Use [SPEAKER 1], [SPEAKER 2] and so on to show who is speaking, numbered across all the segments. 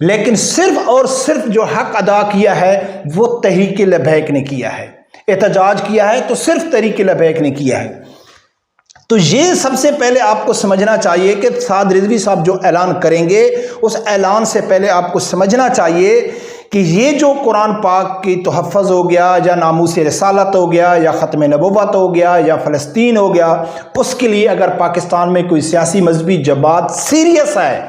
[SPEAKER 1] لیکن صرف اور صرف جو حق ادا کیا ہے وہ تحریک لبیک نے کیا ہے، احتجاج کیا ہے تو صرف تحریک لبیک نے کیا ہے۔ تو یہ سب سے پہلے آپ کو سمجھنا چاہیے کہ سعد رضوی صاحب جو اعلان کریں گے اس اعلان سے پہلے آپ کو سمجھنا چاہیے کہ یہ جو قرآن پاک کی تحفظ ہو گیا یا ناموس رسالت ہو گیا یا ختم نبوت ہو گیا یا فلسطین ہو گیا، اس کے لیے اگر پاکستان میں کوئی سیاسی مذہبی جماعت سیریس ہے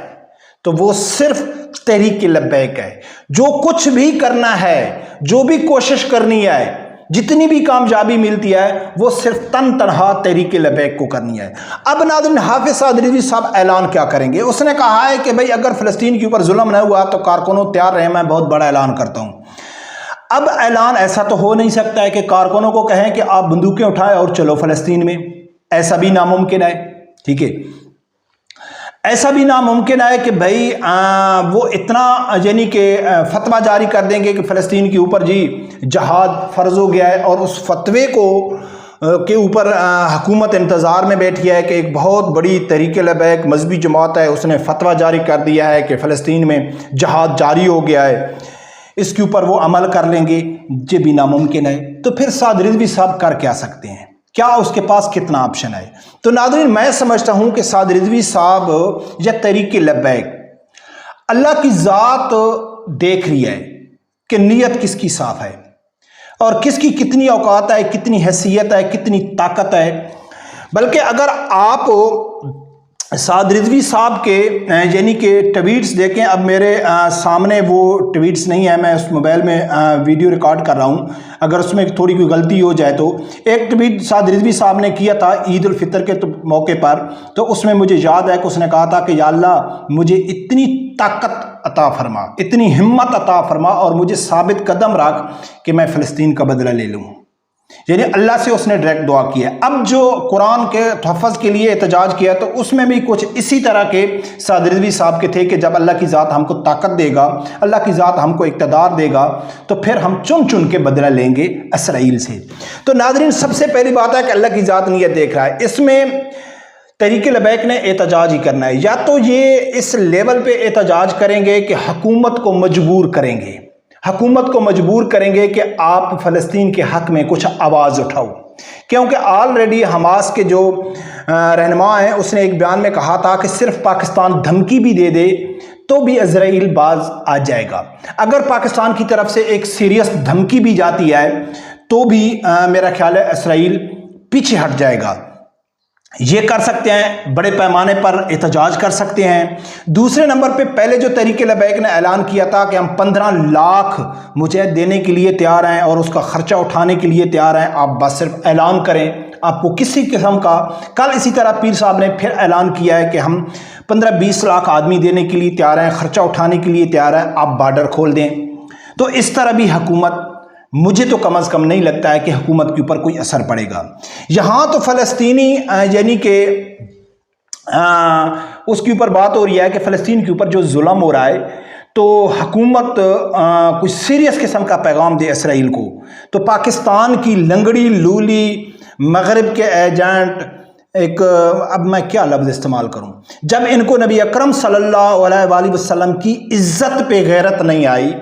[SPEAKER 1] تو وہ صرف تحریک لبیک ہے۔ جو کچھ بھی کرنا ہے، جو بھی کوشش کرنی ہے، جتنی بھی کامیابی ملتی ہے وہ صرف تنہا تحریک لبیک کو کرنی ہے۔ اب ناظرین، حافظ سعد رضوی صاحب اعلان کیا کریں گے؟ اس نے کہا ہے کہ بھئی اگر فلسطین کے اوپر ظلم نہ ہوا تو کارکنوں تیار رہے، میں بہت بڑا اعلان کرتا ہوں۔ اب اعلان ایسا تو ہو نہیں سکتا ہے کہ کارکنوں کو کہیں کہ آپ بندوقیں اٹھائیں اور چلو فلسطین میں، ایسا بھی ناممکن ہے، ٹھیک ہے؟ ایسا بھی ناممکن ہے کہ بھائی وہ اتنا یعنی کہ فتویٰ جاری کر دیں گے کہ فلسطین کے اوپر جی جہاد فرض ہو گیا ہے، اور اس فتوے کے اوپر حکومت انتظار میں بیٹھی ہے کہ ایک بہت بڑی تحریک لبیک مذہبی جماعت ہے، اس نے فتویٰ جاری کر دیا ہے کہ فلسطین میں جہاد جاری ہو گیا ہے، اس کے اوپر وہ عمل کر لیں گے، یہ بھی ناممکن ہے۔ تو پھر سعد رضوی صاحب کر کیا سکتے ہیں؟ کیا اس کے پاس کتنا آپشن ہے؟ تو ناظرین، میں سمجھتا ہوں کہ سعد رضوی صاحب یا تحریک لبیک اللہ کی ذات دیکھ رہی ہے کہ نیت کس کی صاف ہے اور کس کی کتنی اوقات ہے، کتنی حیثیت ہے، کتنی طاقت ہے۔ بلکہ اگر آپ سعد رضوی صاحب کے یعنی کہ ٹویٹس دیکھیں، اب میرے سامنے وہ ٹویٹس نہیں ہے، میں اس موبائل میں ویڈیو ریکارڈ کر رہا ہوں، اگر اس میں تھوڑی کوئی غلطی ہو جائے تو۔ ایک ٹویٹ سعد رضوی صاحب نے کیا تھا عید الفطر کے موقع پر، تو اس میں مجھے یاد ہے کہ اس نے کہا تھا کہ یا اللہ مجھے اتنی طاقت عطا فرما، اتنی ہمت عطا فرما اور مجھے ثابت قدم رکھ کہ میں فلسطین کا بدلہ لے لوں۔ یعنی اللہ سے اس نے ڈائریکٹ دعا کیا۔ اب جو قرآن کے تحفظ کے لیے احتجاج کیا تو اس میں بھی کچھ اسی طرح کے سعد رضوی صاحب کے تھے کہ جب اللہ کی ذات ہم کو طاقت دے گا، اللہ کی ذات ہم کو اقتدار دے گا تو پھر ہم چن چن کے بدلہ لیں گے اسرائیل سے۔ تو ناظرین، سب سے پہلی بات ہے کہ اللہ کی ذات نیت دیکھ رہا ہے۔ اس میں تحریک لبیک نے احتجاج ہی کرنا ہے، یا تو یہ اس لیول پہ احتجاج کریں گے کہ حکومت کو مجبور کریں گے، حکومت کو مجبور کریں گے کہ آپ فلسطین کے حق میں کچھ آواز اٹھاؤ، کیونکہ آلریڈی حماس کے جو رہنما ہیں اس نے ایک بیان میں کہا تھا کہ صرف پاکستان دھمکی بھی دے دے تو بھی اسرائیل باز آ جائے گا۔ اگر پاکستان کی طرف سے ایک سیریس دھمکی بھی جاتی ہے تو بھی میرا خیال ہے اسرائیل پیچھے ہٹ جائے گا۔ یہ کر سکتے ہیں، بڑے پیمانے پر احتجاج کر سکتے ہیں۔ دوسرے نمبر پہ پہلے جو تحریک لبیک نے اعلان کیا تھا کہ ہم 15 لاکھ مجاہد دینے کے لیے تیار ہیں اور اس کا خرچہ اٹھانے کے لیے تیار ہیں، آپ بس صرف اعلان کریں، آپ کو کسی قسم کا۔ کل اسی طرح پیر صاحب نے پھر اعلان کیا ہے کہ ہم 15-20 لاکھ آدمی دینے کے لیے تیار ہیں، خرچہ اٹھانے کے لیے تیار ہیں، آپ بارڈر کھول دیں۔ تو اس طرح بھی حکومت، مجھے تو کم از کم نہیں لگتا ہے کہ حکومت کے اوپر کوئی اثر پڑے گا۔ یہاں تو فلسطینی یعنی کہ اس کے اوپر بات ہو رہی ہے کہ فلسطین کے اوپر جو ظلم ہو رہا ہے تو حکومت کوئی سیریس قسم کا پیغام دے اسرائیل کو۔ تو پاکستان کی لنگڑی لولی مغرب کے ایجنٹ، ایک اب میں کیا لفظ استعمال کروں، جب ان کو نبی اکرم صلی اللہ علیہ وآلہ وسلم کی عزت پہ غیرت نہیں آئی،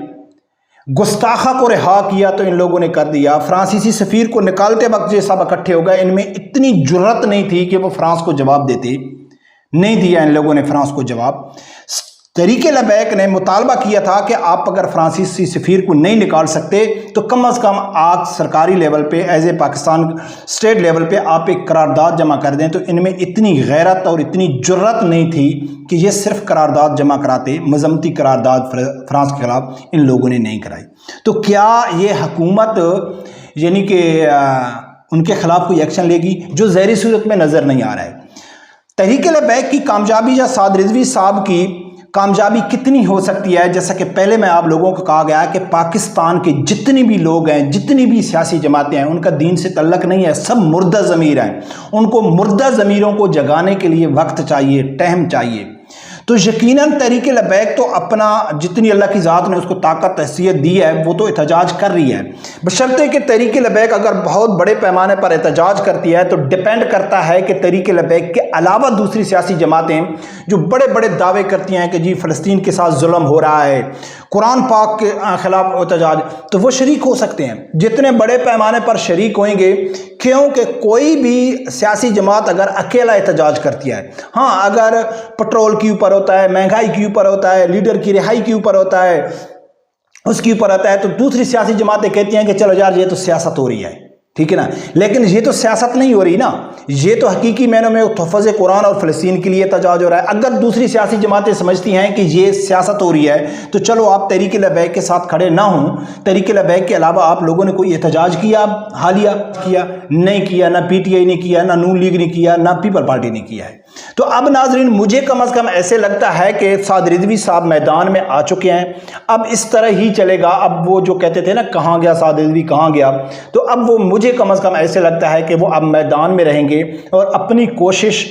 [SPEAKER 1] گستاخہ کو رہا کیا تو ان لوگوں نے کر دیا۔ فرانسیسی سفیر کو نکالتے وقت یہ سب اکٹھے ہو گئے، ان میں اتنی جرت نہیں تھی کہ وہ فرانس کو جواب دیتے، نہیں دیا ان لوگوں نے فرانس کو جواب۔ تحریک لبیک نے مطالبہ کیا تھا کہ آپ اگر فرانسیسی سفیر کو نہیں نکال سکتے تو کم از کم آپ سرکاری لیول پہ as a Pakistan state level پہ آپ ایک قرارداد جمع کر دیں۔ تو ان میں اتنی غیرت اور اتنی جرت نہیں تھی کہ یہ صرف قرارداد جمع کراتے، مذمتی قرارداد فرانس کے خلاف ان لوگوں نے نہیں کرائی۔ تو کیا یہ حکومت یعنی کہ ان کے خلاف کوئی ایکشن لے گی؟ جو ظاہری صورت میں نظر نہیں آ رہا ہے۔ تحریک لبیک کی کامیابی یا سعد رضوی صاحب کی کامیابی کتنی ہو سکتی ہے؟ جیسا کہ پہلے میں آپ لوگوں کو کہا گیا ہے کہ پاکستان کے جتنے بھی لوگ ہیں، جتنی بھی سیاسی جماعتیں ہیں، ان کا دین سے تعلق نہیں ہے، سب مردہ ضمیر ہیں۔ ان کو مردہ ضمیروں کو جگانے کے لیے وقت چاہیے، ٹائم چاہیے۔ تو یقیناً تحریک لبیک تو اپنا جتنی اللہ کی ذات نے اس کو طاقت حیثیت دی ہے وہ تو احتجاج کر رہی ہے، بشرطے کہ تحریک لبیک اگر بہت بڑے پیمانے پر احتجاج کرتی ہے تو ڈیپینڈ کرتا ہے کہ تحریک لبیک کے علاوہ دوسری سیاسی جماعتیں جو بڑے بڑے دعوے کرتی ہیں کہ جی فلسطین کے ساتھ ظلم ہو رہا ہے، قرآن پاک کے خلاف احتجاج، تو وہ شریک ہو سکتے ہیں، جتنے بڑے پیمانے پر شریک ہوئیں گے، کیونکہ کوئی بھی سیاسی جماعت اگر اکیلا احتجاج کرتی ہے، ہاں اگر پٹرول کے اوپر ہوتا ہے، مہنگائی کے اوپر ہوتا ہے، لیڈر کی رہائی کے اوپر ہوتا ہے، اس کے اوپر ہوتا ہے، تو دوسری سیاسی جماعتیں کہتی ہیں کہ چلو یار یہ تو سیاست ہو رہی ہے، ٹھیک ہے نا، لیکن یہ تو سیاست نہیں ہو رہی نا، یہ تو حقیقی معنوں میں تحفظ قرآن اور فلسطین کے لیے احتجاج ہو رہا ہے۔ اگر دوسری سیاسی جماعتیں سمجھتی ہیں کہ یہ سیاست ہو رہی ہے تو چلو آپ تحریک لبیک کے ساتھ کھڑے نہ ہوں، تحریک لبیک کے علاوہ آپ لوگوں نے کوئی احتجاج کیا حالیہ کیا نہیں کیا، نہ پی ٹی آئی نے کیا، نہ نون لیگ نے کیا، نہ پیپل پارٹی نے کیا ہے۔ تو اب ناظرین مجھے کم از کم ایسے لگتا ہے کہ سعد رضوی صاحب میدان میں آ چکے ہیں، اب اس طرح ہی چلے گا۔ اب وہ جو کہتے تھے نا کہاں گیا سعد رضوی کہاں گیا، تو اب وہ مجھے کم از کم ایسے لگتا ہے کہ وہ اب میدان میں رہیں گے اور اپنی کوشش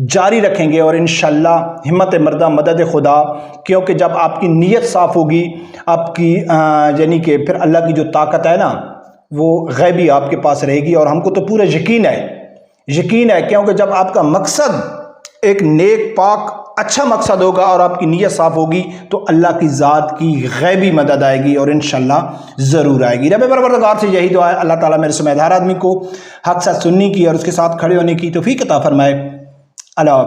[SPEAKER 1] جاری رکھیں گے، اور انشاءاللہ ہمت مردہ مدد خدا، کیونکہ جب آپ کی نیت صاف ہوگی، آپ کی یعنی کہ پھر اللہ کی جو طاقت ہے نا وہ غیبی آپ کے پاس رہے گی، اور ہم کو تو پورا یقین ہے کیونکہ جب آپ کا مقصد ایک نیک پاک اچھا مقصد ہوگا اور آپ کی نیت صاف ہوگی تو اللہ کی ذات کی غیبی مدد آئے گی، اور انشاءاللہ ضرور آئے گی۔ رب پروردگار سے یہی دعا ہے، اللہ تعالیٰ میرے سمیت ہر آدمی کو حق ساتھ سننے کی اور اس کے ساتھ کھڑے ہونے کی توفیق عطا فرمائے۔ اللہ